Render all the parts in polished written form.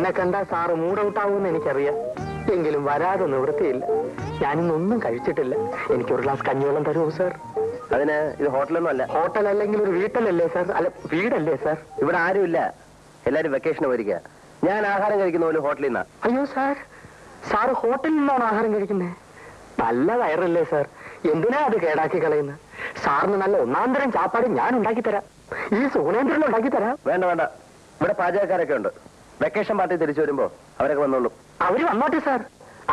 എന്നെ കണ്ടാ സാറ് മൂഡൌട്ടാവുമെന്ന് എനിക്കറിയാം. എങ്കിലും വരാതെ നിവൃത്തിയില്ല. ഞാനിന്നൊന്നും കഴിച്ചിട്ടില്ല. എനിക്കൊരു ഗ്ലാസ് കഞ്ഞിവെള്ളം തരുമോ സാർ? അതിന് ഇത് ഹോട്ടലൊന്നും അല്ല. ഹോട്ടൽ അല്ലെങ്കിൽ ഒരു വീട്ടിലല്ലേ സാർ? അല്ല, വീടല്ലേ സാർ? ഇവിടെ ആരുമില്ല, എല്ലാരും വെക്കേഷന് പോയിരിക്കുക. ഞാൻ ആഹാരം കഴിക്കുന്ന പോലെ ഹോട്ടലിൽ നിന്നാ. അയ്യോ സാർ, സാറ് ഹോട്ടലിൽ നിന്നാണ് ആഹാരം കഴിക്കുന്നത്? നല്ല വയറല്ലേ സാർ? എന്തിനാ അത് കേടാക്കി കളയുന്നത്? സാറിന് നല്ല ഒന്നാന്തരം ചാപ്പാട് ഞാൻ ഉണ്ടാക്കി തരാം. ഈ സുഗുണേന്ദ്രൻ ഉണ്ടാക്കി തരാം. വേണ്ട വേണ്ട, ഇവിടെ പാചകക്കാരൊക്കെ ഉണ്ട്. വെക്കേഷൻ പാർട്ടി തിരിച്ചു വരുമ്പോ അവരൊക്കെ വന്നോളൂ. അവര് വന്നോട്ടെ സാർ,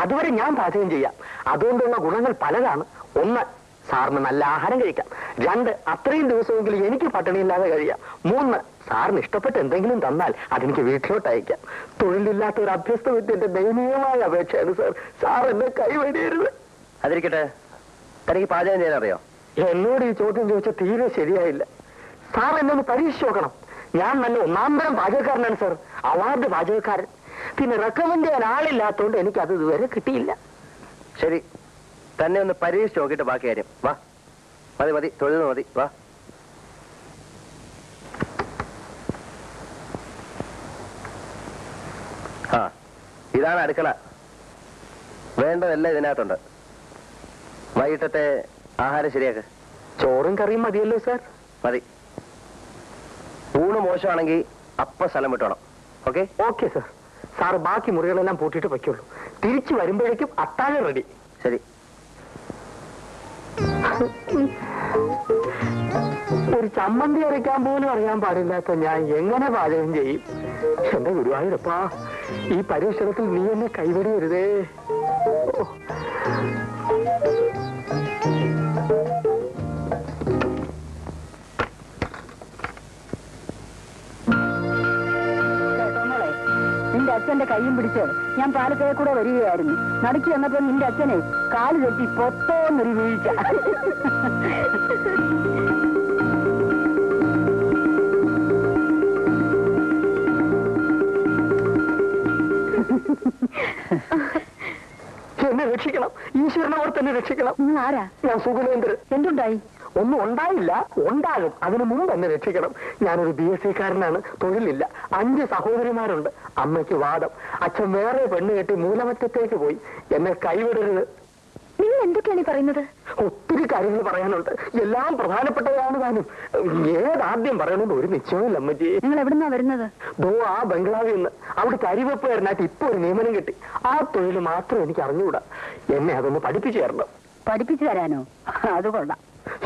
അതുവരെ ഞാൻ പാചകം ചെയ്യാം. അതുകൊണ്ടുള്ള ഗുണങ്ങൾ പലതാണ്. ഒന്ന്, സാറിന് നല്ല ആഹാരം കഴിക്കാം. രണ്ട്, അത്രയും ദിവസമെങ്കിലും എനിക്ക് പട്ടിണിയില്ലാതെ കഴിയാം. മൂന്ന്, സാറിന് ഇഷ്ടപ്പെട്ട് എന്തെങ്കിലും തന്നാൽ അതെനിക്ക് വീട്ടിലോട്ട് അയക്കാം. തൊഴിലില്ലാത്ത ഒരു അഭ്യസ്ത വിദ്യന്റെ ദയനീയമായ അപേക്ഷയാണ് സാർ. സാർ എന്നെ കൈവടിയരുത്. അതിരിക്കട്ടെ, തനിക്ക് പാചകം ചെയ്യാൻ അറിയോ? എന്നോട് ഈ ചോദ്യം ചോദിച്ചാൽ തീരെ ശരിയായില്ല. സാർ എന്നെ ഒന്ന് പരീക്ഷിച്ച് നോക്കണം. ഞാൻ നല്ല ഒന്നാന്തരം പാചകക്കാരനാണ് സാർ, അവാർഡ് പാചകക്കാരൻ. പിന്നെ റെക്കമെൻഡ് ചെയ്യാൻ ആളില്ലാത്തതുകൊണ്ട് എനിക്കത് ഇതുവരെ കിട്ടിയില്ല. ശരി, തന്നെ ഒന്ന് പരീക്ഷിച്ച് നോക്കിയിട്ട് ബാക്കി കാര്യം. വാ, മതി മതി, തൊഴിൽ മതി, വാ. ആ, ഇതാണ് അടുക്കള. വേണ്ടതെല്ലാം ഇതിനകത്തുണ്ട്. വൈകിട്ടത്തെ ആഹാരം ശരിയാക്ക്. ചോറും കറിയും മതിയല്ലോ സാർ? മതി. ഊണ് മോശമാണെങ്കിൽ അപ്പ സ്ഥലം വിട്ടോണം. ഓക്കെ? Okay sir. സാർ ബാക്കി മുറികളെല്ലാം പൂട്ടിയിട്ട് വയ്ക്കുള്ളൂ. തിരിച്ചു വരുമ്പോഴേക്കും അത്താഴം റെഡി. ശരി. ഒരു ചമ്മന്തി അരയ്ക്കാൻ പോലും അറിയാൻ പാടില്ലാത്ത ഞാൻ എങ്ങനെ പാചകം ചെയ്യും? എന്റെ ഗുരുവായൂരപ്പാ, ഈ പരീക്ഷണത്തിൽ നീ എന്നെ കൈവിടരുതേ. നിന്റെ അച്ഛന്റെ കൈയും പിടിച്ച് ഞാൻ പാലക്കയെ കൂടെ വരികയായിരുന്നു. നടുക്കി വന്നപ്പോ നിന്റെ അച്ഛനെ കാല് തെറ്റി പൊത്തോന്നൊരു വീഴ്ച. എന്നെ രക്ഷിക്കണം, ഈശ്വരനെ ഓർത്ത് തന്നെ രക്ഷിക്കണം. ആരാ? ഞാൻ സുഗുണേന്ദ്രൻ. എന്തുണ്ടായി? ഒന്നും ഉണ്ടായില്ല, ഉണ്ടാകും. അതിനു മുമ്പ് എന്നെ രക്ഷിക്കണം. ഞാനൊരു BSc-കാരനാണ്, തൊഴിലില്ല. 5 സഹോദരിമാരുണ്ട്. അമ്മയ്ക്ക് വാദം. അച്ഛൻ വേറെ പെണ്ണ് കെട്ടി മൂലമറ്റത്തേക്ക് പോയി. എന്നെ കൈവിടരുത്. നിങ്ങൾ എന്തൊക്കെയാണ് പറയുന്നത്? ഒത്തിരി കാര്യങ്ങൾ പറയാനുണ്ട്, എല്ലാം പ്രധാനപ്പെട്ടതാണ്. താനും ഏതാദ്യം പറയണമെന്ന് ഒരു നിശ്ചയമില്ല അമ്മജി. നിങ്ങൾ എവിടുന്നാ വരുന്നത്? ആ ബംഗ്ലാവിൽ നിന്ന്. അവിടുത്തെ അരിവെപ്പുകാരനായിട്ട് ഇപ്പൊ ഒരു നിയമനം കിട്ടി. ആ തൊഴിൽ മാത്രം എനിക്ക് അറിഞ്ഞുകൂടാ. എന്നെ അതൊന്ന് പഠിപ്പിച്ചു തരണം. പഠിപ്പിച്ചു തരാനോ? അത് കൊള്ളാം.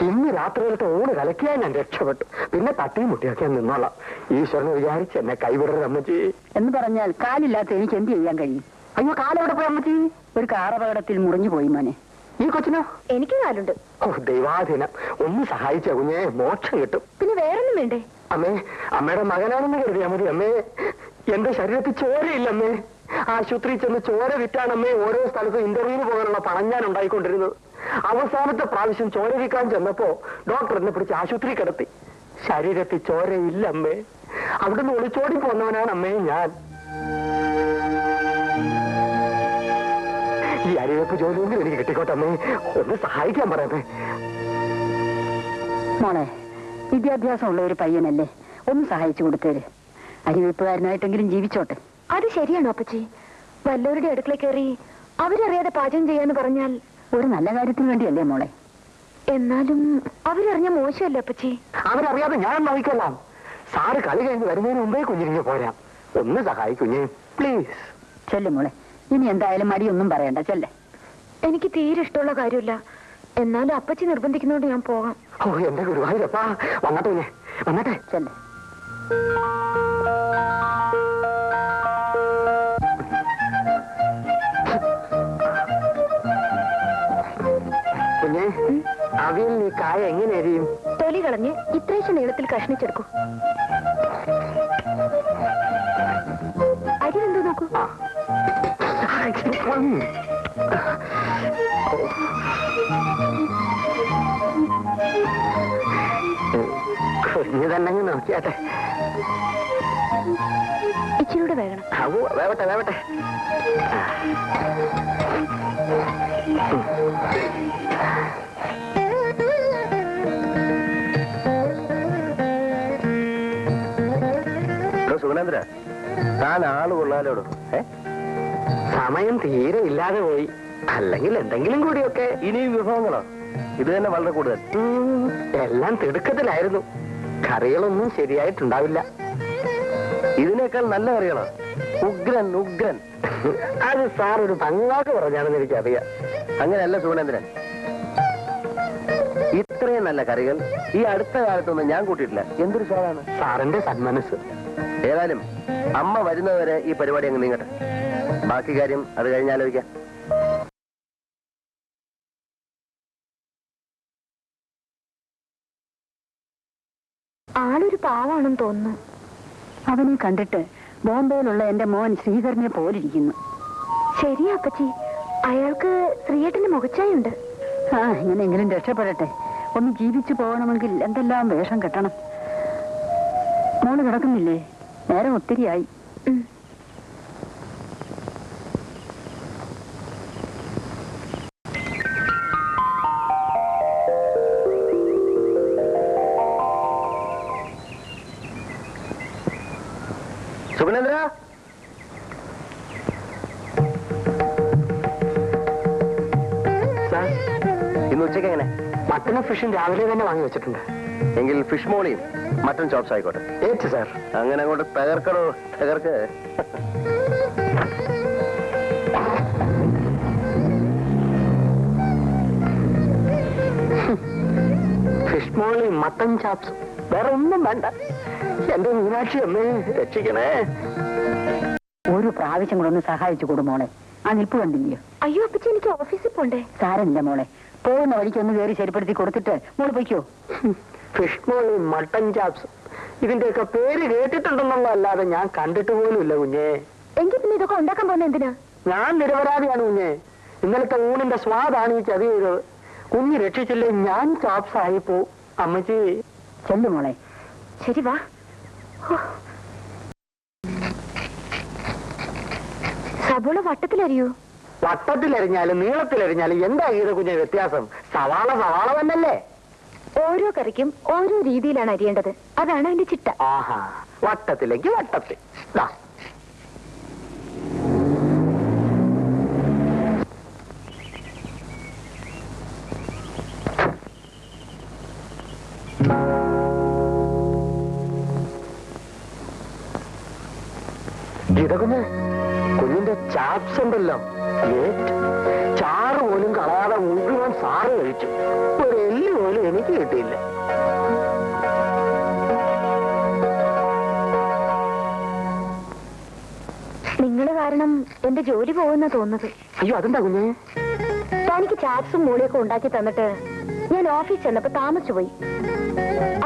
ഇന്ന് രാത്രിയിലത്തെ ഊണ് കലക്കിയാൽ ഞാൻ രക്ഷപ്പെട്ടു. പിന്നെ തട്ടിയും മുട്ടിയൊക്കെ ഞാൻ നിന്നോളാം. ഈശ്വരനെ വിചാരിച്ച് എന്നെ കൈവിടരുത് അമ്മച്ചി. എന്ന് പറഞ്ഞാൽ കാലില്ലാത്ത എനിക്ക് എന്ത് ചെയ്യാൻ കഴിയും? അയ്യോ, കാലെവിടെ പോയി അമ്മച്ചി? ഒരു കാറപകടത്തിൽ മുറിഞ്ഞു പോയി മോനെ. ഈ കൊച്ചിനോ? എനിക്ക് കാലുണ്ട്. ഓ ദൈവാധീനം, ഒന്ന് സഹായിച്ച കുഞ്ഞെ, മോക്ഷം കിട്ടും. പിന്നെ വേറൊന്നും വേണ്ടേ? അമ്മേ, അമ്മയുടെ മകനാണെന്ന് കരുതിയാ മതി അമ്മേ. എന്റെ ശരീരത്തിൽ ചോരയില്ല അമ്മേ. ആശുപത്രിയിൽ ചെന്ന് ചോര വിറ്റാണമ്മേ ഓരോ സ്ഥലത്തും ഇന്റർവ്യൂവിന് പോകാനുള്ള പണം ഞാൻ ഉണ്ടായിക്കൊണ്ടിരുന്നത്. അവസാനത്തെ പ്രാവശ്യം ചോര വിൽക്കാൻ ചെന്നപ്പോ ഡോക്ടർ എന്നെ പിടിച്ച് ആശുപത്രി കിടത്തി. ശരീരത്തിൽ ചോരയില്ല അമ്മേ. അവിടുന്ന് ഒളിച്ചോടി പോന്നവനാണ് അമ്മേ ഞാൻ. ഈ അരിവെപ്പ് ജോലിയെങ്കിലും എനിക്ക് കിട്ടിക്കോട്ടെ അമ്മേ. ഒന്ന് സഹായിക്കാൻ പറയാമേ. മോളെ, വിദ്യാഭ്യാസമുള്ള ഒരു പയ്യനല്ലേ, ഒന്ന് സഹായിച്ചു കൊടുത്തേര്. അരിവെപ്പുകാരനായിട്ടെങ്കിലും ജീവിച്ചോട്ടെ. അത് ശരിയാണോ അപ്പച്ചി? വല്ലവരുടെ അടുക്കള കയറി അവരറിയാതെ പാചകം ചെയ്യാന്ന് പറഞ്ഞാൽ ഒരു നല്ല കാര്യത്തിന് വേണ്ടിയല്ലേ മോളെ? എന്നാലും അവരറിഞ്ഞ മോശമല്ലേ അപ്പച്ചി? അവരറിയാതെ ഞാൻ നോക്കിക്കൊള്ളാം. സാറ് കളി കഴിഞ്ഞ് വരുന്നതിന് മുമ്പേ കുഞ്ഞിരിഞ്ഞ് പോരാം. ഒന്ന് സഹായിക്കുഞ്ഞേ പ്ലീസ്. ചെല്ല് മോളെ, ഇനി എന്തായാലും മടിയൊന്നും പറയണ്ട, ചെല്ലേ. എനിക്ക് തീരെ ഇഷ്ടമുള്ള കാര്യമില്ല. എന്നാലും അപ്പച്ചി നിർബന്ധിക്കുന്നോണ്ട് ഞാൻ പോകാം. ഓ എന്റെ ഗുരുവായൂരപ്പാ, വന്നട്ടെ കുഞ്ഞെ, വന്നട്ടെ. ചെല്ലേ. കുഞ്ഞെ, അവിയൽ നീ കായ എങ്ങനെ എരിയും? തൊലി കളഞ്ഞ് ഇത്രേശ നീളത്തിൽ കഷ്ണിച്ചെടുക്കും. അരി എന്തോ നോക്കൂ. കുഞ്ഞു തന്നെ നോക്കിയാട്ടെ. ഇച്ചിരൂടെ വേകണം. വേവട്ടെ വേവട്ടെ. സുഗുണേന്ദ്ര, താൻ ആള് കൊള്ളാലോടോ. സമയം തീരെ ഇല്ലാതെ പോയി. അല്ലെങ്കിൽ എന്തെങ്കിലും കൂടിയൊക്കെ. ഇനിയും വിഭവങ്ങളോ? ഇത് തന്നെ വളരെ കൂടുതൽ. എല്ലാം തിടുക്കത്തിലായിരുന്നു. കറികളൊന്നും ശരിയായിട്ടുണ്ടാവില്ല. ഇതിനേക്കാൾ നല്ല കറികളോ? ഉഗ്രൻ ഉഗ്രൻ. അത് സാർ ഒരു തങ്ങാക്ക് പറഞ്ഞാണെന്ന് എനിക്കറിയാം. അങ്ങനെയല്ല സുഗുണേന്ദ്രൻ, ഇത്രയും നല്ല കറികൾ ഈ അടുത്ത കാലത്തൊന്നും ഞാൻ കൂട്ടിയിട്ടില്ല. എന്തൊരു സ്വാദാണ്. സാറിന്റെ സന്മനസ്. ഏതായാലും അമ്മ വരുന്നവരെ ഈ പരിപാടി അങ്ങ് നീങ്ങട്ടെ. ബാക്കി കാര്യം അത് കഴിഞ്ഞാലോചിക്കാം. ആളൊരു പാവാണെന്ന് തോന്നുന്നു. അവനെ കണ്ടിട്ട് ബോംബെയിലുള്ള എന്റെ മോൻ ശ്രീധരനെ പോലിരിക്കുന്നു. ശരിയാ അപ്പച്ചി, അയാൾക്ക് ശ്രീയേട്ടന്റെ മുഖച്ചായുണ്ട്. എങ്ങനെയെങ്കിലും രക്ഷപ്പെടട്ടെ. ഒന്ന് ജീവിച്ചു പോകണമെങ്കിൽ എന്തെല്ലാം വേഷം കെട്ടണം. മോള് കിടക്കുന്നില്ലേ? നേരം ഒത്തിരിയായി. സുഗുണേന്ദ്ര, സാർ, ഇന്ന് ഉച്ചയ്ക്ക് എങ്ങനെ? മട്ടനും ഫിഷും രാവിലെ തന്നെ വാങ്ങി വെച്ചിട്ടുണ്ട്. എങ്കിൽ ഫിഷ് മോളിയും മട്ടൺ ചോപ്സ് ആയിക്കോട്ടെ. ഏറ്റ് സാർ. അങ്ങനെ അങ്ങോട്ട് തകർക്കണോ? തകർക്ക്. ഫിഷ് മോളി മട്ടൻ ചാപ്സും വേറെ ഒന്നും വേണ്ട. എന്റെ മീനാക്ഷി അമ്മേ രക്ഷിക്കണേ. ഒരു പ്രാവശ്യം കൂടെ ഒന്ന് സഹായിച്ചു കൊടു മോളെ. ആ നിൽപ്പ് കണ്ടില്ലയോ? അയ്യോ അപ്പച്ചി, എനിക്ക് ഓഫീസിൽ പോണ്ടേ. സാരമില്ല മോളെ, പോകുന്ന വഴിക്ക് ഒന്ന് കയറി ശരിപ്പെടുത്തി കൊടുത്തിട്ട് മോള് പൊയ്ക്കോ. ഫിഷ് മോളി മട്ടൻ ചാപ്സ് ഇതിന്റെയൊക്കെ പേര് കേട്ടിട്ടുണ്ടെന്നുള്ളതല്ലാതെ ഞാൻ കണ്ടിട്ട് പോലും ഇല്ല കുഞ്ഞേ. എങ്കിൽ പിന്നെ ഇതൊക്കെ ഉണ്ടാക്കാൻ പോകുന്ന എന്തിനാ? ഞാൻ നിരപരാധിയാണ് കുഞ്ഞേ. ഇന്നലത്തെ ഊണിന്റെ സ്വാദാണ് ഈ ചതി ചെയ്തത്. കുഞ്ഞ് രക്ഷിച്ചില്ലേ ഞാൻ ചാപ്സ് ആയി പോ. അമ്മച്ചി ചെല്ലു മോളെ. ശരി വാ. സബോള വട്ടത്തിലരിയൂ? വട്ടത്തിലരിഞ്ഞാലും നീളത്തിലരിഞ്ഞാലും എന്താ ചെയ്ത കുഞ്ഞെ വ്യത്യാസം? സവാള സവാള തന്നെയല്ലേ? ഓരോ കറിക്കും ഓരോ രീതിയിലാണ് അരിയേണ്ടത്. അതാണ് അതിന്റെ ചിട്ട. ആഹാ, വട്ടത്തിലേക്ക് വട്ടത്തിൽ. ദാ. കുഞ്ഞ്, കുഞ്ഞിന്റെ ചാപ്സ് ഉണ്ടല്ലോ, ചാറ് പോലും കളയാതെ മുഴുവൻ സാറ് കഴിച്ചു. ഒരു എല്ല് പോലും എനിക്ക് കിട്ടിയില്ല. നിങ്ങൾ കാരണം എന്റെ ജോലി പോകുന്ന തോന്നുന്നത്. അയ്യോ അതെന്താ കുഞ്ഞെ? തനിക്ക് ചാപ്സും മൂളിയൊക്കെ ഉണ്ടാക്കി തന്നിട്ട് ഞാൻ ഓഫീസ് ചെന്നപ്പോ താമസിച്ചു പോയി.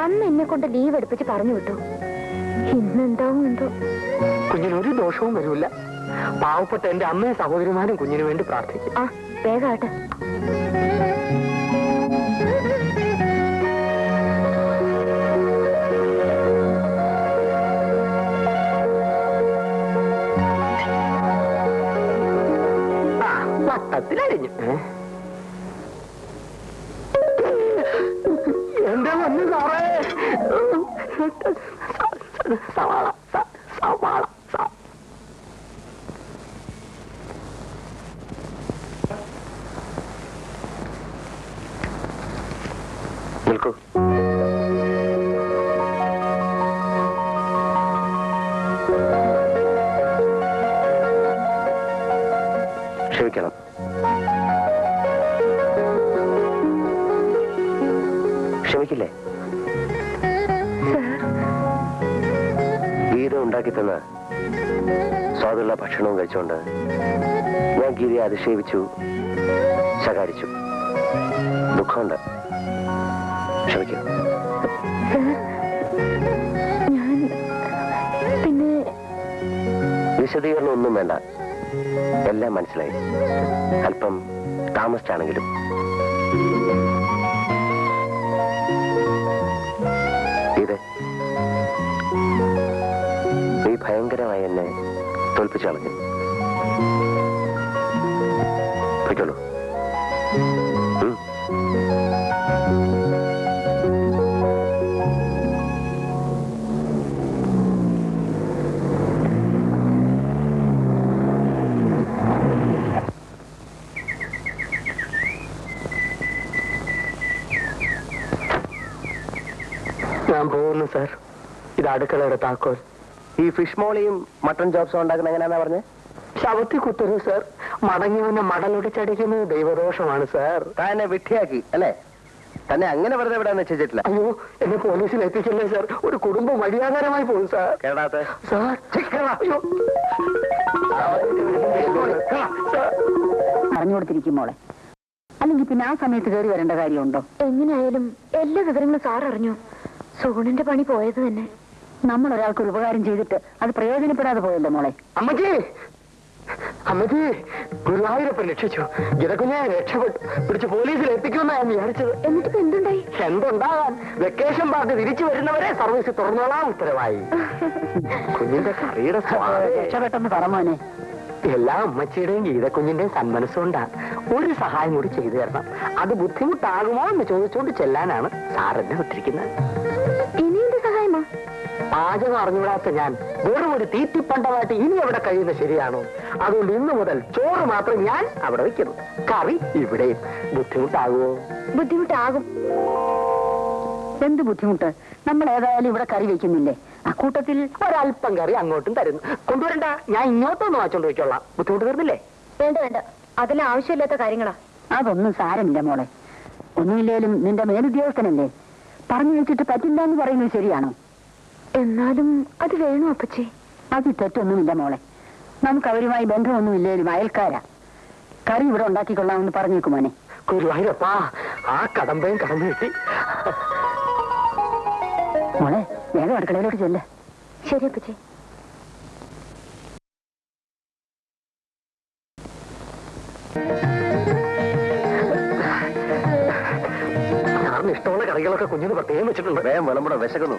അന്ന് എന്നെ കൊണ്ട് ലീവ് എടുപ്പിച്ച് പറഞ്ഞു വിട്ടു. ഇന്നെന്താവും എന്തോ. കുഞ്ഞിനൊരു ദോഷവും വരില്ല. പാവപ്പെട്ട എന്റെ അമ്മയും സഹോദരിമാരും കുഞ്ഞിനു വേണ്ടി പ്രാർത്ഥിക്കും. ആ വേഗാട്ടെ. വട്ടത്തിലരിഞ്ഞു. എന്റെ മഞ്ഞ് സാറേ, സവാള സവാള. നിൽക്കൂ. ക്ഷമിക്കണം. ക്ഷമിക്കില്ലേ? ഗീത ഉണ്ടാക്കി തന്ന സ്വാദുള്ള ഭക്ഷണവും കഴിച്ചുകൊണ്ട് ഞാൻ ഗീതയെ അധിക്ഷേപിച്ചു, ശകാരിച്ചു. ദുഃഖമുണ്ട്. ക്ഷമിക്കും. പിന്നെ വിശദീകരണം ഒന്നും വേണ്ട, എല്ലാം മനസ്സിലായി. അല്പം താമസിച്ചാണെങ്കിലും. ഇത് നീ ഭയങ്കരമായി എന്നെ തോൽപ്പിച്ചു കളഞ്ഞു. പൊയ്ക്കോളൂ. ഞാൻ പോകുന്നു സാർ. ഇത് അടുക്കളയുടെ താക്കോൽ. ഈ ഫിഷ് മോളിയും മട്ടൺ ചോപ്സും ഉണ്ടാക്കുന്ന എങ്ങനെയാന്നാ പറഞ്ഞേ? ശവത്തി കുത്തരുത് സാർ. മടങ്ങിയവനെ മടലൊടിച്ചടിക്കുന്നത് ദൈവദോഷമാണ് സാർ. താനെ വിട്ടിയാക്കി അല്ലേ? തന്നെ അങ്ങനെ വെറുതെ വിടാൻ നിശ്ചയിച്ചിട്ടില്ല. അയ്യോ, എന്നെ പോലീസിൽ എത്തിക്കല്ലേ സാർ. ഒരു കുടുംബം വഴിയാകാരമായി പോകും സാർ. കേടാത്ത സാർ, അയ്യോ പറഞ്ഞു കൊടുത്തിരിക്കും മോളെ. അല്ലെങ്കിൽ പിന്നെ ആ സമയത്ത് കയറി വരേണ്ട കാര്യമുണ്ടോ? എങ്ങനെയായാലും എല്ലാ വിവരങ്ങളും സാർ അറിഞ്ഞു. സോണിന്റെ പണി പോയത് തന്നെ. നമ്മൾ ഒരാൾക്ക് ഒരു ഉപകാരം ചെയ്തിട്ട് അത് പ്രയോജനപ്പെടാതെ പോയല്ലോ മോളെ. അമ്മജി, അമ്മജി, ഗുരുവായൂരപ്പൻ രക്ഷിച്ചു. ഗിതകുഞ്ഞെ രക്ഷപ്പെട്ടു. പിടിച്ച് പോലീസിൽ എത്തിക്കുമെന്നാ ഞാൻ വിചാരിച്ചത്. എന്നിട്ടിപ്പോ എന്തുണ്ടായി? എന്തുണ്ടാകാൻ, വെക്കേഷൻ പാർട്ടി തിരിച്ചു വരുന്നവരെ സർവീസ് തുറന്നോളാം ഉത്തരവായി. കുഞ്ഞിന്റെ കറിയുടെ രക്ഷപ്പെട്ടെന്ന് പറമോനെ. എല്ലാ അമ്മച്ചിയുടെയും ഗീതക്കുഞ്ഞിന്റെയും സന്മനസ്സുകൊണ്ടാ. ഒരു സഹായം കൂടി ചെയ്തു തരണം. അത് ബുദ്ധിമുട്ടാകുമോ എന്ന് ചോദിച്ചുകൊണ്ട് ചെല്ലാനാണ് സാറിനെ വിട്ടിരിക്കുന്നത്. ഇനിയെന്ത് സഹായമോ? പാചകം അറിഞ്ഞുകൂടാത്ത ഞാൻ വെറും ഒരു തീറ്റിപ്പണ്ടമായിട്ട് ഇനി അവിടെ കഴിയുന്നത് ശരിയാണോ? അതുകൊണ്ട് ഇന്നു മുതൽ ചോറ് മാത്രം ഞാൻ അവിടെ വെക്കുന്നു, കറി ഇവിടെയും. ബുദ്ധിമുട്ടാകുമോ? ബുദ്ധിമുട്ടാകും. എന്ത് ബുദ്ധിമുട്ട്? നമ്മൾ ഏതായാലും ഇവിടെ കറി വെക്കുന്നില്ലേ? അക്കൂട്ടത്തിൽ ഒരല്പം കറി അങ്ങോട്ടും തരുന്നു. കൊണ്ടുവരണ്ട, ഞാൻ ഇങ്ങോട്ടൊന്ന് വാങ്ങിച്ചോണ്ട് വെച്ചോളാം. ബുദ്ധിമുട്ട് തീർന്നില്ലേ? വേണ്ട വേണ്ട, അതെല്ലാം ആവശ്യമില്ലാത്ത കാര്യങ്ങളാ. അതൊന്നും സാരമില്ല മോളെ. ഒന്നുമില്ലേലും നിന്റെ മേലുദ്യോഗസ്ഥനല്ലേ, പറഞ്ഞു വെച്ചിട്ട് പറ്റില്ല എന്ന് പറയുന്നത് ശരിയാണോ? എന്നാലും അത് വേണോ അപ്പച്ചി? അത് തെറ്റൊന്നുമില്ല മോളെ. നമുക്ക് അവരുമായി ബന്ധമൊന്നുമില്ലേലും അയൽക്കാരാ. കറി ഇവിടെ ഉണ്ടാക്കിക്കൊള്ളാമെന്ന് പറഞ്ഞേക്കും മോനെ. ഗുരുവായൂരപ്പാ, ആ കടമ്പയും കടന്നു കിട്ടി. മോളെ, വേഗം അടുക്കളയിലോട്ട് ചെല്ലേ. ശരി അപ്പച്ചി. സാറിന് ഇഷ്ടമുള്ള കറികളൊക്കെ കുഞ്ഞിന് പ്രത്യേകം വെച്ചിട്ടുണ്ട്. വേഗം വിളമ്പട, വിശക്കുന്നു.